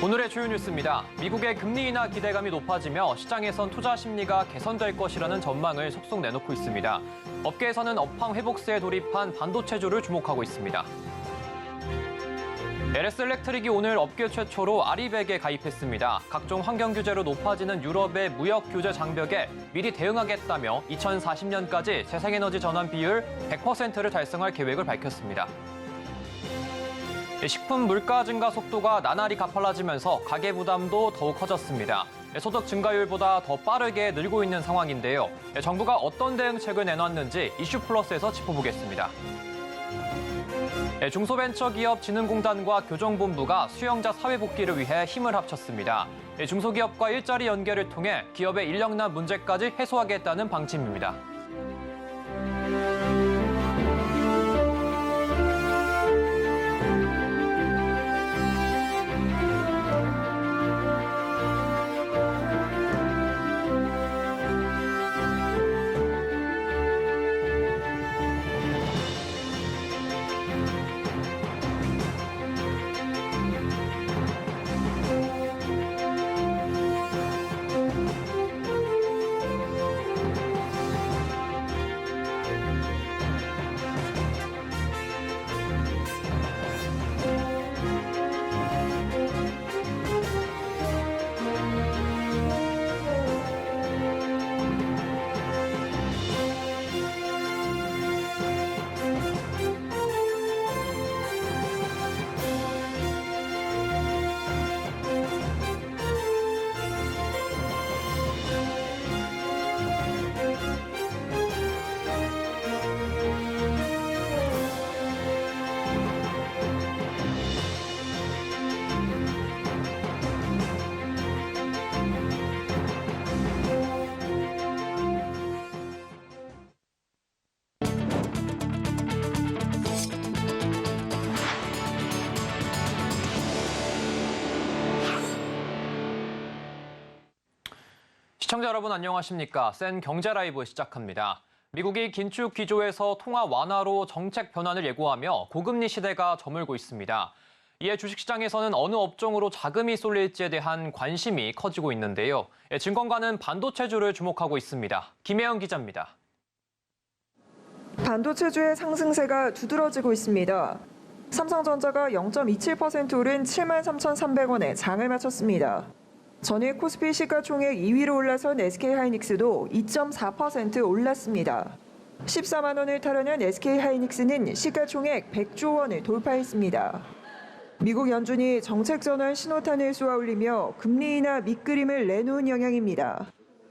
오늘의 주요 뉴스입니다. 미국의 금리 인하 기대감이 높아지며 시장에선 투자 심리가 개선될 것이라는 전망을 속속 내놓고 있습니다. 업계에서는 업황 회복세에 돌입한 반도체주를 주목하고 있습니다. LS 일렉트릭이 오늘 업계 최초로 아리백에 가입했습니다. 각종 환경 규제로 높아지는 유럽의 무역 규제 장벽에 미리 대응하겠다며 2040년까지 재생에너지 전환 비율 100%를 달성할 계획을 밝혔습니다. 식품 물가 증가 속도가 나날이 가팔라지면서 가계 부담도 더욱 커졌습니다. 소득 증가율보다 더 빠르게 늘고 있는 상황인데요. 정부가 어떤 대응책을 내놨는지 이슈플러스에서 짚어보겠습니다. 중소벤처기업진흥공단과 교정본부가 수영자 사회복귀를 위해 힘을 합쳤습니다. 중소기업과 일자리 연계를 통해 기업의 인력난 문제까지 해소하겠다는 방침입니다. 시청자 여러분 안녕하십니까? 센 경제 라이브 시작합니다. 미국이 긴축 기조에서 통화 완화로 정책 변환을 예고하며 고금리 시대가 저물고 있습니다. 이에 주식시장에서는 어느 업종으로 자금이 쏠릴지에 대한 관심이 커지고 있는데요. 증권가는 반도체주를 주목하고 있습니다. 김혜영 기자입니다. 반도체주의 상승세가 두드러지고 있습니다. 삼성전자가 0.27% 오른 73,300원에 장을 마쳤습니다. 전일 코스피 시가총액 2위로 올라선 SK하이닉스도 2.4% 올랐습니다. 14만 원을 타려는 SK하이닉스는 시가총액 100조 원을 돌파했습니다. 미국 연준이 정책 전환 신호탄을 쏘아올리며 금리 인하 밑그림을 내놓은 영향입니다.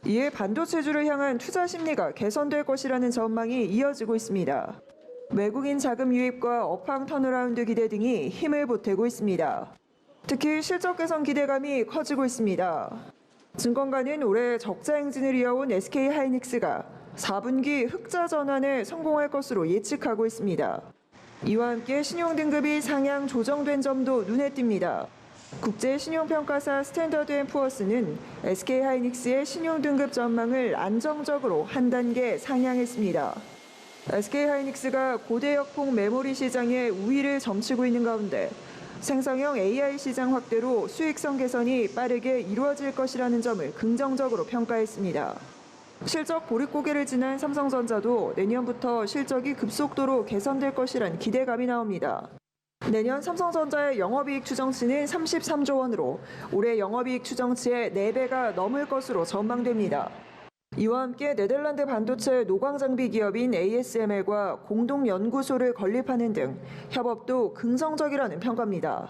이에 반도체주를 향한 투자 심리가 개선될 것이라는 전망이 이어지고 있습니다. 외국인 자금 유입과 업황 턴어라운드 기대 등이 힘을 보태고 있습니다. 특히 실적 개선 기대감이 커지고 있습니다. 증권가는 올해 적자 행진을 이어온 SK하이닉스가 4분기 흑자 전환에 성공할 것으로 예측하고 있습니다. 이와 함께 신용등급이 상향 조정된 점도 눈에 띕니다. 국제신용평가사 스탠더드앤푸어스는 SK하이닉스의 신용등급 전망을 안정적으로 한 단계 상향했습니다. SK하이닉스가 고대역폭 메모리 시장에 우위를 점치고 있는 가운데 생성형 AI 시장 확대로 수익성 개선이 빠르게 이루어질 것이라는 점을 긍정적으로 평가했습니다. 실적 보릿고개를 지난 삼성전자도 내년부터 실적이 급속도로 개선될 것이란 기대감이 나옵니다. 내년 삼성전자의 영업이익 추정치는 33조 원으로 올해 영업이익 추정치의 4배가 넘을 것으로 전망됩니다. 이와 함께 네덜란드 반도체 노광장비 기업인 ASML과 공동연구소를 건립하는 등 협업도 긍정적이라는 평가입니다.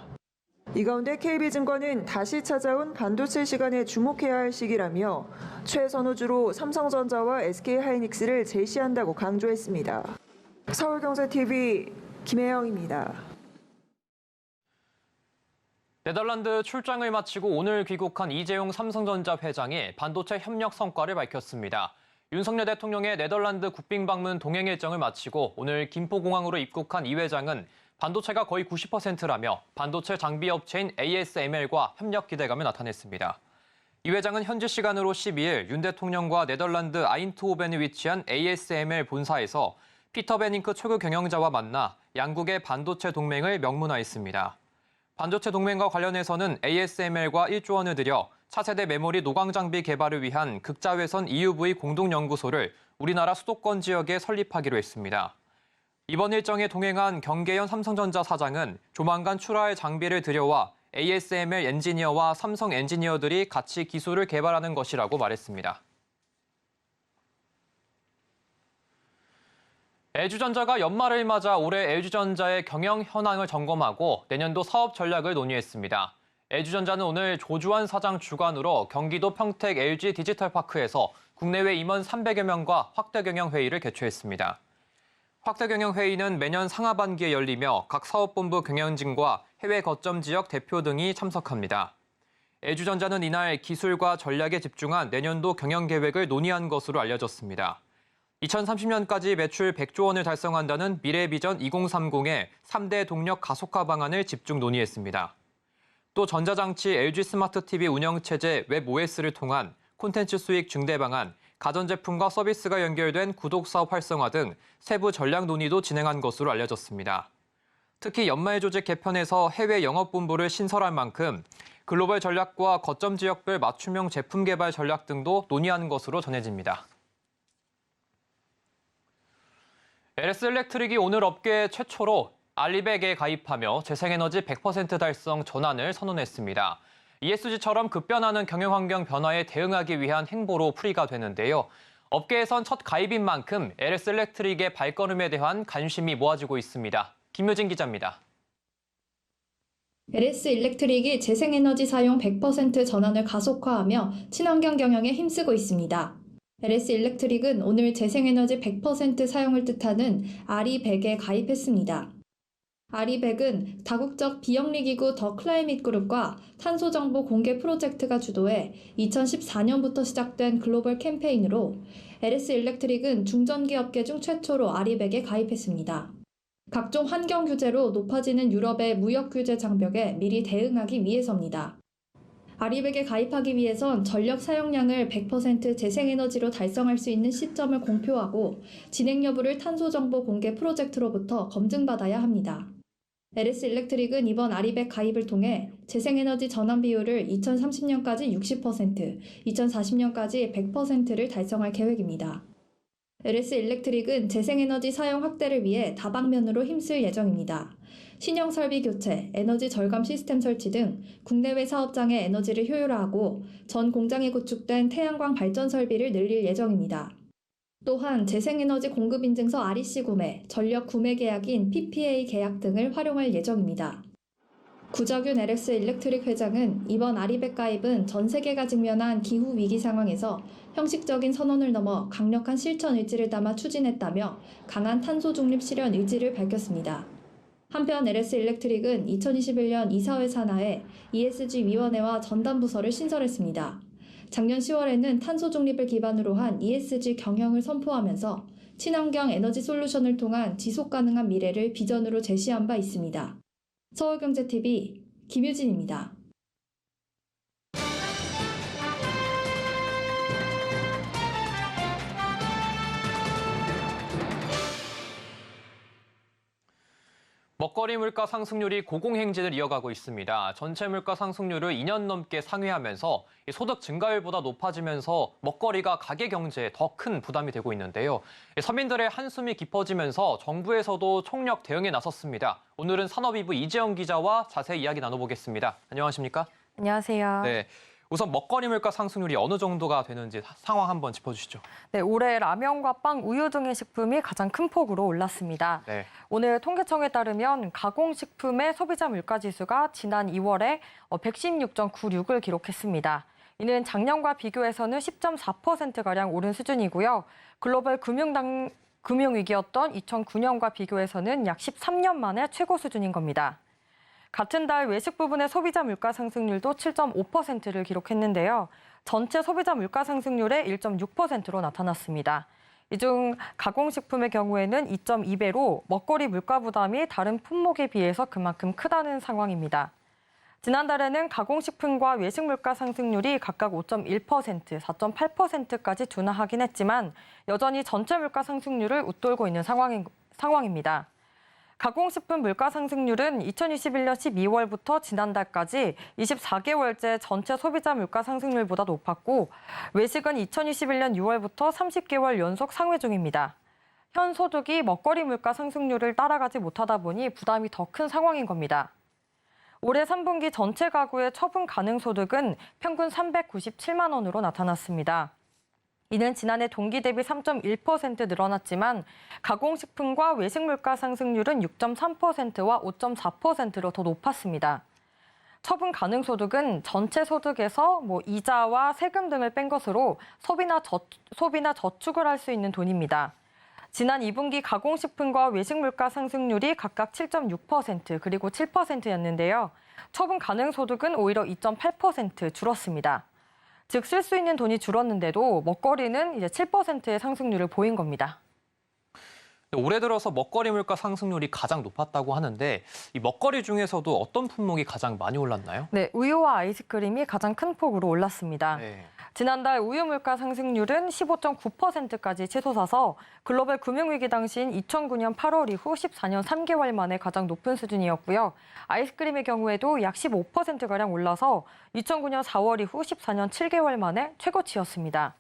이 가운데 KB증권은 다시 찾아온 반도체 시간에 주목해야 할 시기라며 최선호주로 삼성전자와 SK하이닉스를 제시한다고 강조했습니다. 서울경제TV 김혜영입니다. 네덜란드 출장을 마치고 오늘 귀국한 이재용 삼성전자 회장이 반도체 협력 성과를 밝혔습니다. 윤석열 대통령의 네덜란드 국빈 방문 동행 일정을 마치고 오늘 김포공항으로 입국한 이 회장은 반도체가 거의 90%라며 반도체 장비 업체인 ASML과 협력 기대감을 나타냈습니다. 이 회장은 현지 시간으로 12일 윤 대통령과 네덜란드 아인트호벤에 위치한 ASML 본사에서 피터 베닝크 최고 경영자와 만나 양국의 반도체 동맹을 명문화했습니다. 반도체 동맹과 관련해서는 ASML과 1조 원을 들여 차세대 메모리 노광 장비 개발을 위한 극자외선 EUV 공동연구소를 우리나라 수도권 지역에 설립하기로 했습니다. 이번 일정에 동행한 경계현 삼성전자 사장은 조만간 출하할 장비를 들여와 ASML 엔지니어와 삼성 엔지니어들이 같이 기술을 개발하는 것이라고 말했습니다. LG전자가 연말을 맞아 올해 LG전자의 경영 현황을 점검하고 내년도 사업 전략을 논의했습니다. LG전자는 오늘 조주환 사장 주관으로 경기도 평택 LG 디지털파크에서 국내외 임원 300여 명과 확대 경영 회의를 개최했습니다. 확대 경영 회의는 매년 상하반기에 열리며 각 사업본부 경영진과 해외 거점 지역 대표 등이 참석합니다. LG전자는 이날 기술과 전략에 집중한 내년도 경영 계획을 논의한 것으로 알려졌습니다. 2030년까지 매출 100조 원을 달성한다는 미래비전 2030의 3대 동력 가속화 방안을 집중 논의했습니다. 또 전자장치 LG 스마트 TV 운영체제 웹OS를 통한 콘텐츠 수익 증대 방안, 가전제품과 서비스가 연결된 구독사업 활성화 등 세부 전략 논의도 진행한 것으로 알려졌습니다. 특히 연말 조직 개편에서 해외 영업본부를 신설할 만큼 글로벌 전략과 거점 지역별 맞춤형 제품 개발 전략 등도 논의한 것으로 전해집니다. LS 일렉트릭이 오늘 업계 최초로 알리백에 가입하며 재생에너지 100% 달성 전환을 선언했습니다. ESG처럼 급변하는 경영환경 변화에 대응하기 위한 행보로 풀이가 되는데요. 업계에선 첫 가입인 만큼 LS 일렉트릭의 발걸음에 대한 관심이 모아지고 있습니다. 김효진 기자입니다. LS 일렉트릭이 재생에너지 사용 100% 전환을 가속화하며 친환경 경영에 힘쓰고 있습니다. LS 일렉트릭은 오늘 재생에너지 100% 사용을 뜻하는 RE100에 가입했습니다. RE100은 다국적 비영리기구 더 클라이밋 그룹과 탄소정보 공개 프로젝트가 주도해 2014년부터 시작된 글로벌 캠페인으로 LS 일렉트릭은 중전기 업계 중 최초로 RE100에 가입했습니다. 각종 환경 규제로 높아지는 유럽의 무역 규제 장벽에 미리 대응하기 위해서입니다. RE100에 가입하기 위해선 전력 사용량을 100% 재생에너지로 달성할 수 있는 시점을 공표하고 진행 여부를 탄소정보 공개 프로젝트로부터 검증받아야 합니다. LS 일렉트릭은 이번 RE100 가입을 통해 재생에너지 전환 비율을 2030년까지 60%, 2040년까지 100%를 달성할 계획입니다. LS 일렉트릭은 재생에너지 사용 확대를 위해 다방면으로 힘쓸 예정입니다. 신형 설비 교체, 에너지 절감 시스템 설치 등 국내외 사업장의 에너지를 효율화하고 전 공장에 구축된 태양광 발전 설비를 늘릴 예정입니다. 또한 재생에너지 공급 인증서 REC 구매, 전력 구매 계약인 PPA 계약 등을 활용할 예정입니다. 구적윤 LS 일렉트릭 회장은 이번 RE100 가입은 전 세계가 직면한 기후 위기 상황에서 형식적인 선언을 넘어 강력한 실천 의지를 담아 추진했다며 강한 탄소 중립 실현 의지를 밝혔습니다. 한편 LS 일렉트릭은 2021년 이사회 산하에 ESG 위원회와 전담 부서를 신설했습니다. 작년 10월에는 탄소 중립을 기반으로 한 ESG 경영을 선포하면서 친환경 에너지 솔루션을 통한 지속 가능한 미래를 비전으로 제시한 바 있습니다. 서울경제TV 김유진입니다. 먹거리 물가 상승률이 고공행진을 이어가고 있습니다. 전체 물가 상승률을 2년 넘게 상회하면서 소득 증가율보다 높아지면서 먹거리가 가계 경제에 더 큰 부담이 되고 있는데요. 서민들의 한숨이 깊어지면서 정부에서도 총력 대응에 나섰습니다. 오늘은 산업이부 이재영 기자와 자세히 이야기 나눠보겠습니다. 안녕하십니까? 안녕하세요. 네. 우선 먹거리 물가 상승률이 어느 정도가 되는지 상황 한번 짚어주시죠. 네, 올해 라면과 빵, 우유 등의 식품이 가장 큰 폭으로 올랐습니다. 네. 오늘 통계청에 따르면 가공식품의 소비자 물가지수가 지난 2월에 116.96을 기록했습니다. 이는 작년과 비교해서는 10.4%가량 오른 수준이고요. 글로벌 금융위기였던 2009년과 비교해서는 약 13년 만에 최고 수준인 겁니다. 같은 달 외식 부분의 소비자 물가 상승률도 7.5%를 기록했는데요. 전체 소비자 물가 상승률의 1.6%로 나타났습니다. 이 중 가공식품의 경우에는 2.2배로 먹거리 물가 부담이 다른 품목에 비해서 그만큼 크다는 상황입니다. 지난달에는 가공식품과 외식 물가 상승률이 각각 5.1%, 4.8%까지 둔화하긴 했지만 여전히 전체 물가 상승률을 웃돌고 있는 상황입니다. 가공식품 물가 상승률은 2021년 12월부터 지난달까지 24개월째 전체 소비자 물가 상승률보다 높았고, 외식은 2021년 6월부터 30개월 연속 상회 중입니다. 현 소득이 먹거리 물가 상승률을 따라가지 못하다 보니 부담이 더 큰 상황인 겁니다. 올해 3분기 전체 가구의 처분 가능 소득은 평균 397만 원으로 나타났습니다. 이는 지난해 동기 대비 3.1% 늘어났지만 가공식품과 외식 물가 상승률은 6.3%와 5.4%로 더 높았습니다. 처분 가능 소득은 전체 소득에서 이자와 세금 등을 뺀 것으로 소비나 저축을 할 수 있는 돈입니다. 지난 2분기 가공식품과 외식 물가 상승률이 각각 7.6% 그리고 7%였는데요. 처분 가능 소득은 오히려 2.8% 줄었습니다. 즉 쓸 수 있는 돈이 줄었는데도 먹거리는 이제 7%의 상승률을 보인 겁니다. 올해 들어서 먹거리 물가 상승률이 가장 높았다고 하는데 이 먹거리 중에서도 어떤 품목이 가장 많이 올랐나요? 네, 우유와 아이스크림이 가장 큰 폭으로 올랐습니다. 네. 지난달 우유 물가 상승률은 15.9%까지 치솟아서 글로벌 금융위기 당시인 2009년 8월 이후 14년 3개월 만에 가장 높은 수준이었고요. 아이스크림의 경우에도 약 15%가량 올라서 2009년 4월 이후 14년 7개월 만에 최고치였습니다.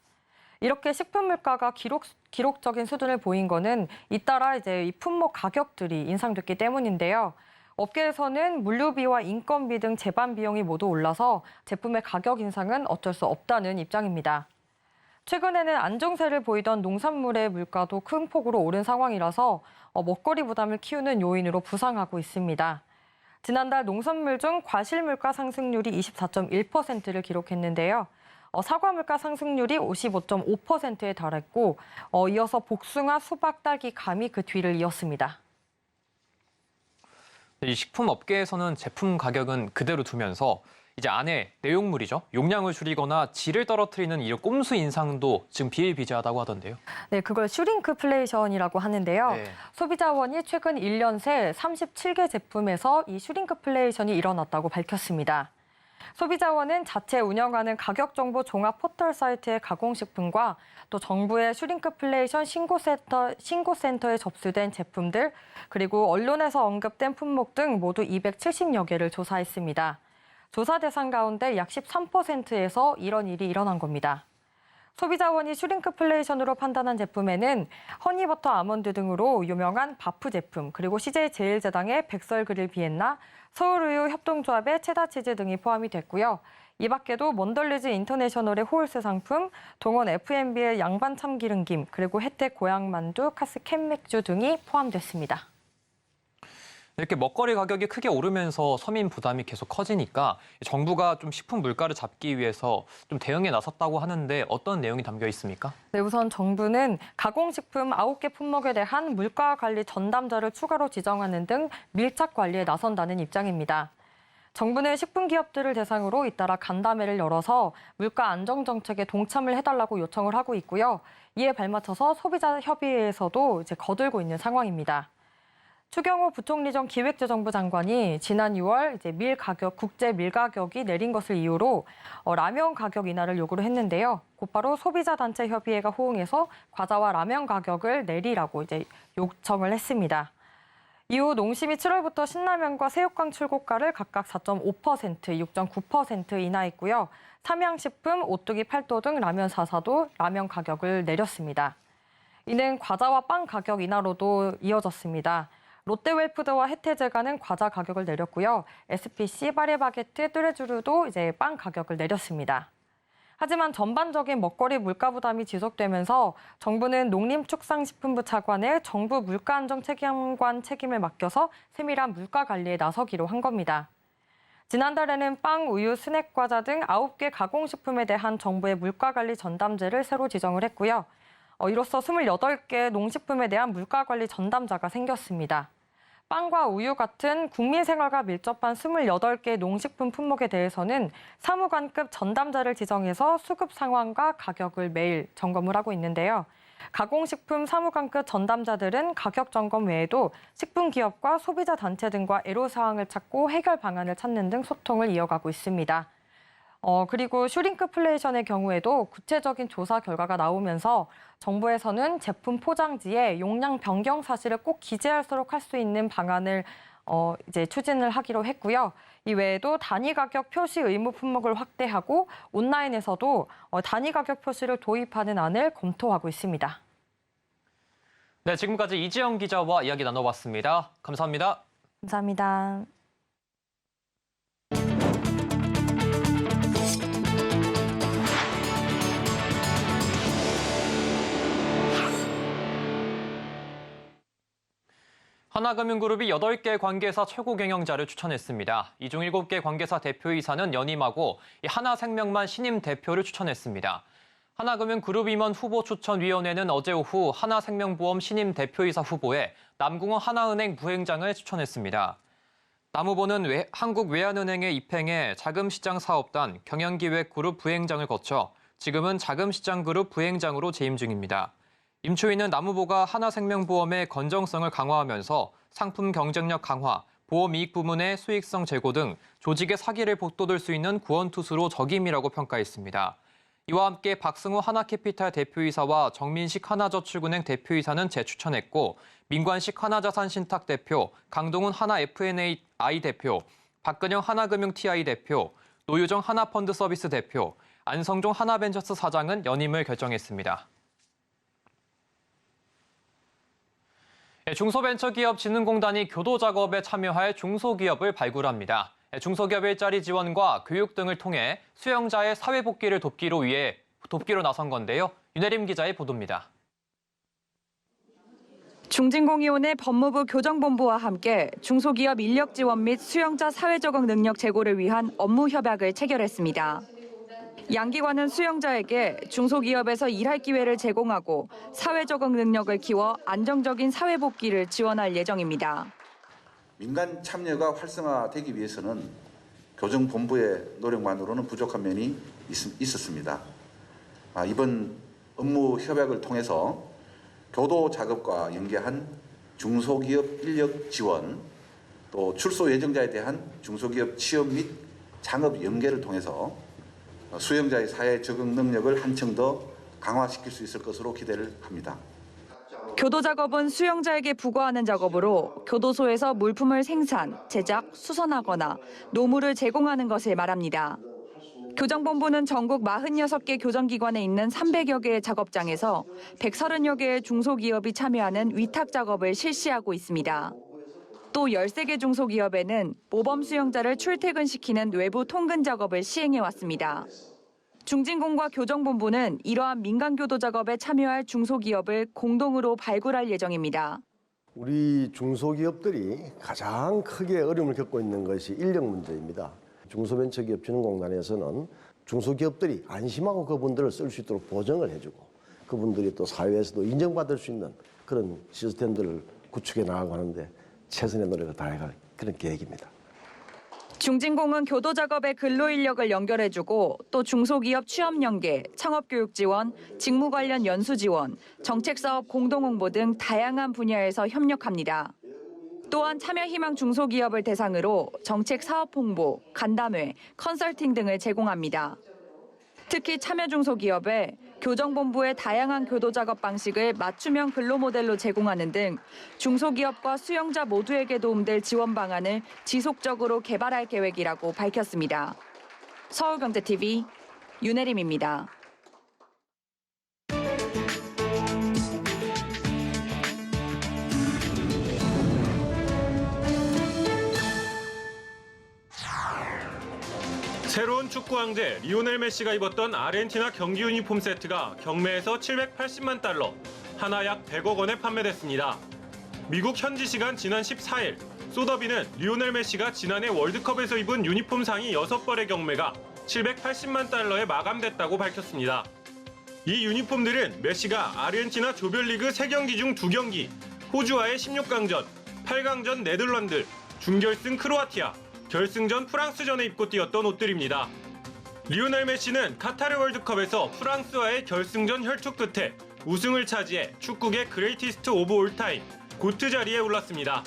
이렇게 식품 물가가 기록적인 수준을 보인 거는 잇따라 이제 이 품목 가격들이 인상됐기 때문인데요. 업계에서는 물류비와 인건비 등 제반 비용이 모두 올라서 제품의 가격 인상은 어쩔 수 없다는 입장입니다. 최근에는 안정세를 보이던 농산물의 물가도 큰 폭으로 오른 상황이라서 먹거리 부담을 키우는 요인으로 부상하고 있습니다. 지난달 농산물 중 과실 물가 상승률이 24.1%를 기록했는데요. 사과 물가 상승률이 55.5%에 달했고 이어서 복숭아, 수박, 딸기, 감이 그 뒤를 이었습니다. 이 식품 업계에서는 제품 가격은 그대로 두면서 이제 안에 내용물이죠. 용량을 줄이거나 질을 떨어뜨리는 이 꼼수 인상도 지금 비일비재하다고 하던데요. 네, 그걸 슈링크플레이션이라고 하는데요. 네. 소비자원이 최근 1년 새 37개 제품에서 이 슈링크플레이션이 일어났다고 밝혔습니다. 소비자원은 자체 운영하는 가격정보 종합 포털 사이트의 가공식품과 또 정부의 슈링크플레이션 신고센터에 접수된 제품들, 그리고 언론에서 언급된 품목 등 모두 270여 개를 조사했습니다. 조사 대상 가운데 약 13%에서 이런 일이 일어난 겁니다. 소비자원이 슈링크플레이션으로 판단한 제품에는 허니버터 아몬드 등으로 유명한 바프 제품, 그리고 CJ제일제당의 백설그릴 비엔나, 서울우유 협동조합의 체다치즈 등이 포함이 됐고요. 이 밖에도 먼덜리즈 인터내셔널의 호울스 상품, 동원 F&B의 양반 참기름김, 그리고 혜택 고향만두, 카스 캔맥주 등이 포함됐습니다. 이렇게 먹거리 가격이 크게 오르면서 서민 부담이 계속 커지니까 정부가 좀 식품 물가를 잡기 위해서 좀 대응에 나섰다고 하는데 어떤 내용이 담겨 있습니까? 네, 우선 정부는 가공식품 9개 품목에 대한 물가 관리 전담자를 추가로 지정하는 등 밀착 관리에 나선다는 입장입니다. 정부는 식품 기업들을 대상으로 잇따라 간담회를 열어서 물가 안정 정책에 동참을 해달라고 요청을 하고 있고요. 이에 발맞춰서 소비자협의회에서도 이제 거들고 있는 상황입니다. 추경호 부총리 전 기획재정부 장관이 지난 6월 이제 국제 밀 가격이 내린 것을 이유로 라면 가격 인하를 요구를 했는데요. 곧바로 소비자단체 협의회가 호응해서 과자와 라면 가격을 내리라고 이제 요청을 했습니다. 이후 농심이 7월부터 신라면과 새우깡 출고가를 각각 4.5%, 6.9% 인하했고요. 삼양식품, 오뚜기 팔도 등 라면 4사도 라면 가격을 내렸습니다. 이는 과자와 빵 가격 인하로도 이어졌습니다. 롯데웰푸드와 혜태제과는 과자 가격을 내렸고요. SPC, 파리바게트, 뚜레쥬르도 이제 빵 가격을 내렸습니다. 하지만 전반적인 먹거리 물가 부담이 지속되면서 정부는 농림축산식품부 차관에 정부 물가안정책임관 책임을 맡겨서 세밀한 물가 관리에 나서기로 한 겁니다. 지난달에는 빵, 우유, 스낵 과자 등 9개 가공식품에 대한 정부의 물가관리 전담제를 새로 지정을 했고요. 이로써 28개 농식품에 대한 물가관리 전담자가 생겼습니다. 빵과 우유 같은 국민 생활과 밀접한 28개 농식품 품목에 대해서는 사무관급 전담자를 지정해서 수급 상황과 가격을 매일 점검을 하고 있는데요. 가공식품 사무관급 전담자들은 가격 점검 외에도 식품기업과 소비자 단체 등과 애로사항을 찾고 해결 방안을 찾는 등 소통을 이어가고 있습니다. 그리고 슈링크플레이션의 경우에도 구체적인 조사 결과가 나오면서 정부에서는 제품 포장지에 용량 변경 사실을 꼭 기재하도록 할 수 있는 방안을 이제 추진을 하기로 했고요. 이 외에도 단위 가격 표시 의무 품목을 확대하고 온라인에서도 단위 가격 표시를 도입하는 안을 검토하고 있습니다. 네, 지금까지 이지영 기자와 이야기 나눠봤습니다. 감사합니다. 감사합니다. 하나금융그룹이 8개 관계사 최고 경영자를 추천했습니다. 이 중 7개 관계사 대표이사는 연임하고 하나생명만 신임 대표를 추천했습니다. 하나금융그룹 임원 후보 추천위원회는 어제 오후 하나생명보험 신임 대표이사 후보에 남궁원 하나은행 부행장을 추천했습니다. 남 후보는 한국외환은행에 입행해 자금시장사업단 경영기획그룹 부행장을 거쳐 지금은 자금시장그룹 부행장으로 재임 중입니다. 임 추위는 남 후보가 하나생명보험의 건정성을 강화하면서 상품 경쟁력 강화, 보험이익 부문의 수익성 제고 등 조직의 사기를 복돋을 수 있는 구원투수로 적임이라고 평가했습니다. 이와 함께 박승우 하나캐피탈 대표이사와 정민식 하나저축은행 대표이사는 재추천했고 민관식 하나자산신탁 대표, 강동훈 하나FNAI 대표, 박근영 하나금융TI 대표, 노유정 하나펀드서비스 대표, 안성종 하나벤처스 사장은 연임을 결정했습니다. 중소벤처기업진흥공단이 교도작업에 참여할 중소기업을 발굴합니다. 중소기업 일자리 지원과 교육 등을 통해 수용자의 사회복귀를 돕기로 나선 건데요. 윤혜림 기자의 보도입니다. 중진공이온의 법무부 교정본부와 함께 중소기업 인력 지원 및 수용자 사회적응 능력 제고를 위한 업무 협약을 체결했습니다. 양기관은 수용자에게 중소기업에서 일할 기회를 제공하고 사회적응 능력을 키워 안정적인 사회복귀를 지원할 예정입니다. 민간 참여가 활성화되기 위해서는 교정본부의 노력만으로는 부족한 면이 있었습니다. 이번 업무 협약을 통해서 교도 작업과 연계한 중소기업 인력 지원, 또 출소 예정자에 대한 중소기업 취업 및 창업 연계를 통해서 수용자의 사회 적응 능력을 한층 더 강화시킬 수 있을 것으로 기대를 합니다. 교도 작업은 수용자에게 부과하는 작업으로 교도소에서 물품을 생산, 제작, 수선하거나 노무를 제공하는 것을 말합니다. 교정본부는 전국 46개 교정기관에 있는 300여 개의 작업장에서 130여 개의 중소기업이 참여하는 위탁 작업을 실시하고 있습니다. 또 13개 중소기업에는 모범 수용자를 출퇴근시키는 외부 통근 작업을 시행해왔습니다. 중진공과 교정본부는 이러한 민간교도 작업에 참여할 중소기업을 공동으로 발굴할 예정입니다. 우리 중소기업들이 가장 크게 어려움을 겪고 있는 것이 인력 문제입니다. 중소벤처기업진흥공단에서는 중소기업들이 안심하고 그분들을 쓸 수 있도록 보정을 해주고 그분들이 또 사회에서도 인정받을 수 있는 그런 시스템들을 구축해 나가고 하는데 최선의 노력을 다해갈 그런 계획입니다. 중진공은 교도 작업에 근로인력을 연결해주고 또 중소기업 취업 연계, 창업교육 지원, 직무 관련 연수 지원, 정책사업 공동홍보 등 다양한 분야에서 협력합니다. 또한 참여희망 중소기업을 대상으로 정책 사업 홍보, 간담회, 컨설팅 등을 제공합니다. 특히 참여 중소기업에 교정본부의 다양한 교도 작업 방식을 맞춤형 근로 모델로 제공하는 등 중소기업과 수용자 모두에게 도움될 지원 방안을 지속적으로 개발할 계획이라고 밝혔습니다. 서울경제TV 윤혜림입니다. 새로운 축구 황제 리오넬 메시가 입었던 아르헨티나 경기 유니폼 세트가 경매에서 780만 달러, 하나 약 100억 원에 판매됐습니다. 미국 현지 시간 지난 14일, 소더비는 리오넬 메시가 지난해 월드컵에서 입은 유니폼 상의 6벌의 경매가 780만 달러에 마감됐다고 밝혔습니다. 이 유니폼들은 메시가 아르헨티나 조별리그 3경기 중 2경기, 호주와의 16강전, 8강전 네덜란드, 준결승 크로아티아, 결승전 프랑스전에 입고 뛰었던 옷들입니다. 리오넬 메시는 카타르 월드컵에서 프랑스와의 결승전 혈투 끝에 우승을 차지해 축구계 그레이티스트 오브 올타임, 고트 자리에 올랐습니다.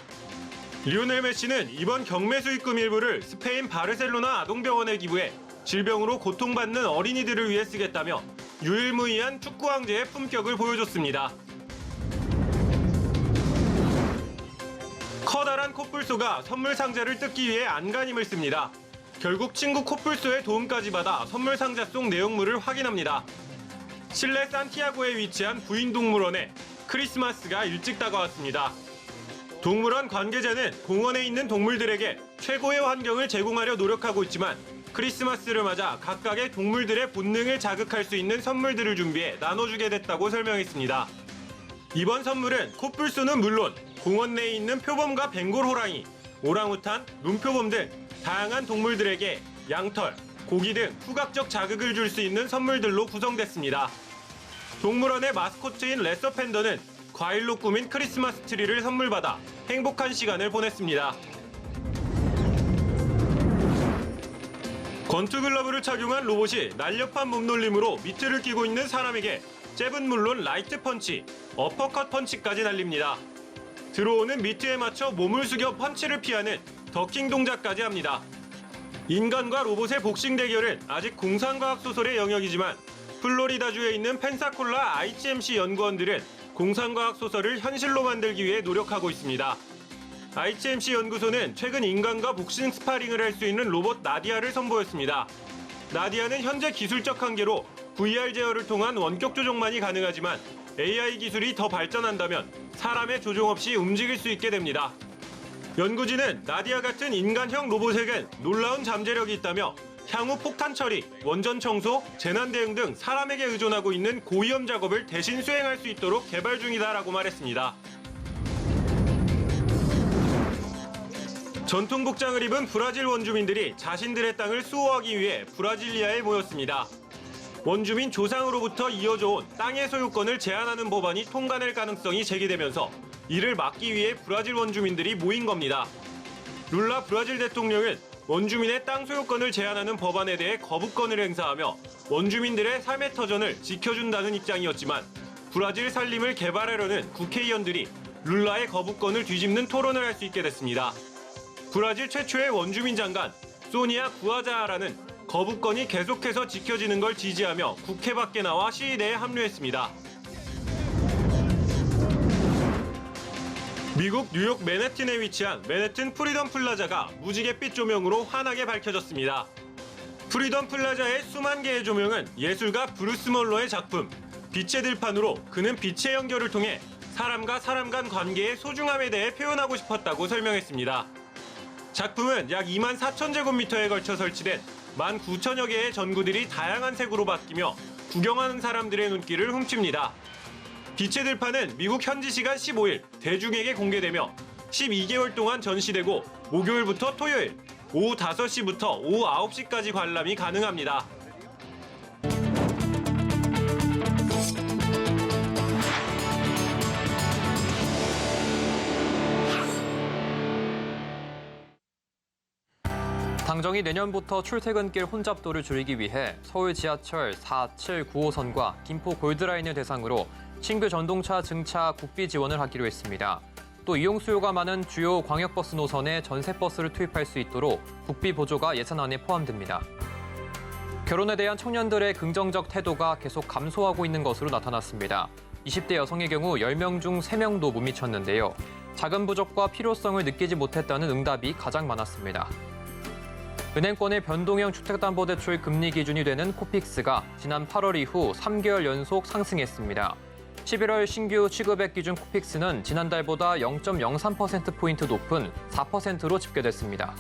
리오넬 메시는 이번 경매 수익금 일부를 스페인 바르셀로나 아동병원에 기부해 질병으로 고통받는 어린이들을 위해 쓰겠다며 유일무이한 축구왕제의 품격을 보여줬습니다. 커다란 코뿔소가 선물 상자를 뜯기 위해 안간힘을 씁니다. 결국 친구 코뿔소의 도움까지 받아 선물 상자 속 내용물을 확인합니다. 실내 산티아고에 위치한 부인동물원에 크리스마스가 일찍 다가왔습니다. 동물원 관계자는 공원에 있는 동물들에게 최고의 환경을 제공하려 노력하고 있지만 크리스마스를 맞아 각각의 동물들의 본능을 자극할 수 있는 선물들을 준비해 나눠주게 됐다고 설명했습니다. 이번 선물은 코뿔소는 물론 공원 내에 있는 표범과 벵골 호랑이, 오랑우탄, 눈표범 등 다양한 동물들에게 양털, 고기 등 후각적 자극을 줄 수 있는 선물들로 구성됐습니다. 동물원의 마스코트인 레서 팬더는 과일로 꾸민 크리스마스 트리를 선물받아 행복한 시간을 보냈습니다. 권투글러브를 착용한 로봇이 날렵한 몸놀림으로 미트를 끼고 있는 사람에게 잽은 물론 라이트 펀치, 어퍼컷 펀치까지 날립니다. 들어오는 미트에 맞춰 몸을 숙여 펀치를 피하는 더킹 동작까지 합니다. 인간과 로봇의 복싱 대결은 아직 공상과학 소설의 영역이지만 플로리다주에 있는 펜사콜라 ICMC 연구원들은 공상과학 소설을 현실로 만들기 위해 노력하고 있습니다. ICMC 연구소는 최근 인간과 복싱 스파링을 할 수 있는 로봇 나디아를 선보였습니다. 나디아는 현재 기술적 한계로 VR 제어를 통한 원격 조종만이 가능하지만 AI 기술이 더 발전한다면 사람의 조종 없이 움직일 수 있게 됩니다. 연구진은 나디아 같은 인간형 로봇에겐 놀라운 잠재력이 있다며 향후 폭탄 처리, 원전 청소, 재난 대응 등 사람에게 의존하고 있는 고위험 작업을 대신 수행할 수 있도록 개발 중이다라고 말했습니다. 전통 복장을 입은 브라질 원주민들이 자신들의 땅을 수호하기 위해 브라질리아에 모였습니다. 원주민 조상으로부터 이어져 온 땅의 소유권을 제한하는 법안이 통과될 가능성이 제기되면서 이를 막기 위해 브라질 원주민들이 모인 겁니다. 룰라 브라질 대통령은 원주민의 땅 소유권을 제한하는 법안에 대해 거부권을 행사하며 원주민들의 삶의 터전을 지켜준다는 입장이었지만 브라질 살림을 개발하려는 국회의원들이 룰라의 거부권을 뒤집는 토론을 할 수 있게 됐습니다. 브라질 최초의 원주민 장관 소니아 구아자아라는 거부권이 계속해서 지켜지는 걸 지지하며 국회 밖에 나와 시위대에 합류했습니다. 미국 뉴욕 맨해튼에 위치한 맨해튼 프리덤 플라자가 무지갯빛 조명으로 환하게 밝혀졌습니다. 프리덤 플라자의 수만 개의 조명은 예술가 브루스 멀러의 작품 빛의 들판으로 그는 빛의 연결을 통해 사람과 사람 간 관계의 소중함에 대해 표현하고 싶었다고 설명했습니다. 작품은 약 2만 4천 제곱미터에 걸쳐 설치된 19,000여 개의 전구들이 다양한 색으로 바뀌며 구경하는 사람들의 눈길을 훔칩니다. 빛의 들판은 미국 현지 시간 15일 대중에게 공개되며 12개월 동안 전시되고 목요일부터 토요일 오후 5시부터 오후 9시까지 관람이 가능합니다. 당정이 내년부터 출퇴근길 혼잡도를 줄이기 위해 서울 지하철 4, 7, 9호선과 김포 골드라인을 대상으로 신규 전동차 증차 국비 지원을 하기로 했습니다. 또 이용 수요가 많은 주요 광역버스 노선에 전세버스를 투입할 수 있도록 국비 보조가 예산안에 포함됩니다. 결혼에 대한 청년들의 긍정적 태도가 계속 감소하고 있는 것으로 나타났습니다. 20대 여성의 경우 10명 중 3명도 못 미쳤는데요. 자금 부족과 필요성을 느끼지 못했다는 응답이 가장 많았습니다. 은행권의 변동형 주택담보대출 금리 기준이 되는 코픽스가 지난 8월 이후 3개월 연속 상승했습니다. 11월 신규 취급액 기준 코픽스는 지난달보다 0.03%포인트 높은 4%로 집계됐습니다.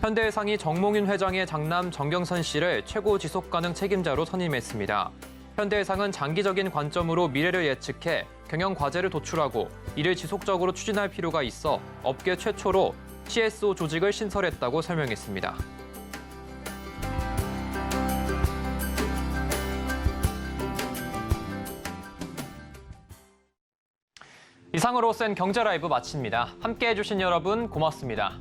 현대해상이 정몽윤 회장의 장남 정경선 씨를 최고 지속가능 책임자로 선임했습니다. 현대해상은 장기적인 관점으로 미래를 예측해 경영 과제를 도출하고 이를 지속적으로 추진할 필요가 있어 업계 최초로 CSO 조직을 신설했다고 설명했습니다. 이상으로 센 경제라이브 마칩니다. 함께해 주신 여러분 고맙습니다.